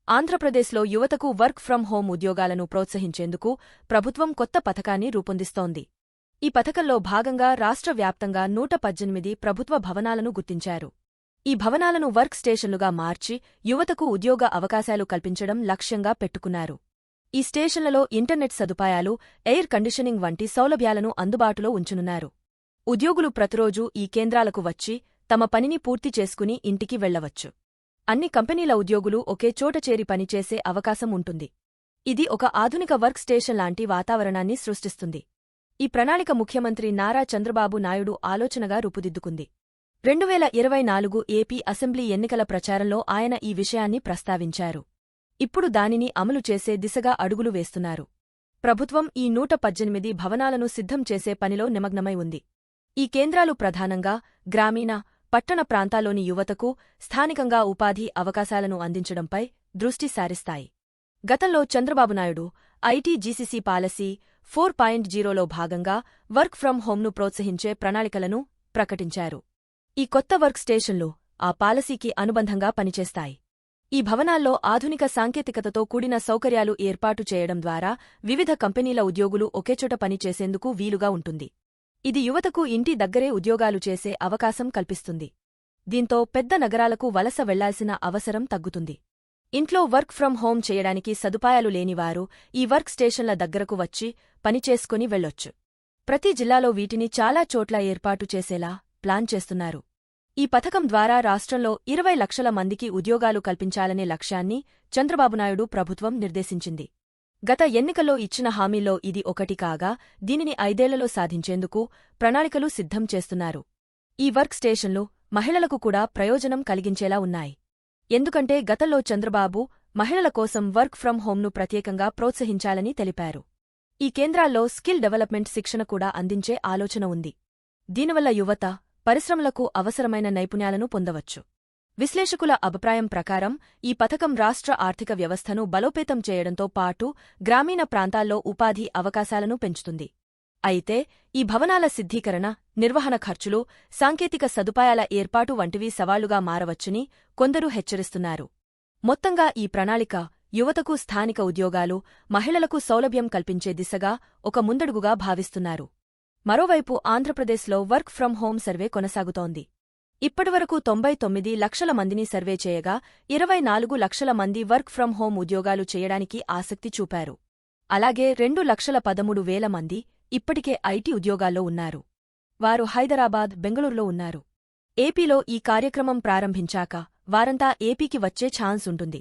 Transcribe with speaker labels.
Speaker 1: ఆంధ్రప్రదేశ్లో యువతకు work from home ఉద్యోగాలను ప్రోత్సహించేందుకు ప్రభుత్వం కొత్త పథకాన్ని రూపొందిస్తోంది. ఈ పథకంలో భాగంగా రాష్ట్ర వ్యాప్తంగా 118 ప్రభుత్వ భవనాలను గుర్తించారు. ఈ భవనాలను వర్క్ స్టేషన్లుగా మార్చి యువతకు ఉద్యోగ అవకాశాలు కల్పించడం లక్ష్యంగా పెట్టుకున్నారు. ఈ స్టేషన్లలో ఇంటర్నెట్ సదుపాయాలు, ఎయిర్ కండిషనింగ్ వంటి సౌలభ్యాలను అందుబాటులో ఉంచనున్నారు. ఉద్యోగులు ప్రతిరోజూ ఈ కేంద్రాలకు వచ్చి తమ పనిని పూర్తి చేసుకుని ఇంటికి వెళ్లవచ్చు. అన్ని కంపెనీల ఉద్యోగులు ఒకే చోట చేరి పనిచేసే అవకాశం ఉంటుంది. ఇది ఒక ఆధునిక వర్క్ స్టేషన్ లాంటి వాతావరణాన్ని సృష్టిస్తుంది. ఈ ప్రణాళిక ముఖ్యమంత్రి నారా చంద్రబాబు నాయుడు ఆలోచనగా రూపుదిద్దుకుంది. 2024 ఏపీ అసెంబ్లీ ఎన్నికల ప్రచారంలో ఆయన ఈ విషయాన్ని ప్రస్తావించారు. ఇప్పుడు దానిని అమలు చేసే దిశగా అడుగులు వేస్తున్నారు. ప్రభుత్వం ఈ 118 భవనాలను సిద్ధం చేసే పనిలో నిమగ్నమై ఉంది. ఈ కేంద్రాలు ప్రధానంగా గ్రామీణ, పట్టణ ప్రాంతాల్లోని యువతకు స్థానికంగా ఉపాధి అవకాశాలను అందించడంపై దృష్టి సారిస్తాయి. గతంలో Chandrababu Naidu IT GCC policy 4.0లో భాగంగా వర్క్ ఫ్రం హోంను ప్రోత్సహించే ప్రణాళికలను ప్రకటించారు. ఈ కొత్త వర్క్ స్టేషన్లు ఆ పాలసీకి అనుబంధంగా పనిచేస్తాయి. ఈ భవనాల్లో ఆధునిక సాంకేతికతతో కూడిన సౌకర్యాలు ఏర్పాటు చేయడం ద్వారా వివిధ కంపెనీల ఉద్యోగులు ఒకేచోట పనిచేసేందుకు వీలుగా ఉంటుంది. ఇది యువతకు ఇంటి దగ్గరే ఉద్యోగాలు చేసే అవకాశం కల్పిస్తుంది. దీంతో పెద్ద నగరాలకు వలస వెళ్లాల్సిన అవసరం తగ్గుతుంది. ఇంట్లో వర్క్ ఫ్రం హోం చేయడానికి సదుపాయాలు లేనివారు ఈ వర్క్ స్టేషన్ల దగ్గరకు వచ్చి పనిచేసుకుని వెళ్లొచ్చు. ప్రతి జిల్లాలో వీటిని చాలా చోట్ల ఏర్పాటు చేసేలా ప్లాన్ చేస్తున్నారు. ఈ పథకం ద్వారా రాష్ట్రంలో 20 లక్షల మందికి ఉద్యోగాలు కల్పించాలనే లక్ష్యాన్ని చంద్రబాబునాయుడు ప్రభుత్వం నిర్దేశించింది. గత ఎన్నికల్లో ఇచ్చిన హామీల్లో ఇది ఒకటి కాగా దీనిని 5 ఏళ్లలో సాధించేందుకు ప్రణాళికలు సిద్ధం చేస్తున్నారు. ఈ వర్క్ స్టేషన్లు మహిళలకు కూడా ప్రయోజనం కలిగించేలా ఉన్నాయి. ఎందుకంటే గతంలో చంద్రబాబు మహిళల కోసం వర్క్ ఫ్రం హోంను ప్రత్యేకంగా ప్రోత్సహించాలని తెలిపారు. ఈ కేంద్రాల్లో స్కిల్ డెవలప్మెంట్ శిక్షణ కూడా అందించే ఆలోచన ఉంది. దీనివల్ల యువత, పరిశ్రమలకు అవసరమైన నైపుణ్యాలను పొందవచ్చు. విశ్లేషకుల అభిప్రాయం ప్రకారం ఈ పథకం రాష్ట్ర ఆర్థిక వ్యవస్థను బలోపేతం చేయడంతో పాటు గ్రామీణ ప్రాంతాల్లో ఉపాధి అవకాశాలను పెంచుతుంది. అయితే ఈ భవనాల సిద్ధీకరణ, నిర్వహణ ఖర్చులు, సాంకేతిక సదుపాయాల ఏర్పాటు వంటివి సవాళ్లుగా మారవచ్చని కొందరు హెచ్చరిస్తున్నారు. మొత్తంగా ఈ ప్రణాళిక యువతకు స్థానిక ఉద్యోగాలు, మహిళలకు సౌలభ్యం కల్పించే దిశగా ఒక ముందడుగుగా భావిస్తున్నారు. మరోవైపు ఆంధ్రప్రదేశ్లో వర్క్ ఫ్రం హోం సర్వే కొనసాగుతోంది. ఇప్పటివరకు 99 లక్షల మందిని సర్వే చేయగా 24 లక్షల మంది వర్క్ ఫ్రం హోం ఉద్యోగాలు చేయడానికి ఆసక్తి చూపారు. అలాగే 2,13,000 మంది ఇప్పటికే ఐటీ ఉద్యోగాల్లో ఉన్నారు. వారు హైదరాబాద్, బెంగళూరులో ఉన్నారు. ఏపీలో ఈ కార్యక్రమం ప్రారంభించాక వారంతా ఏపీకి వచ్చే ఛాన్స్ ఉంటుంది.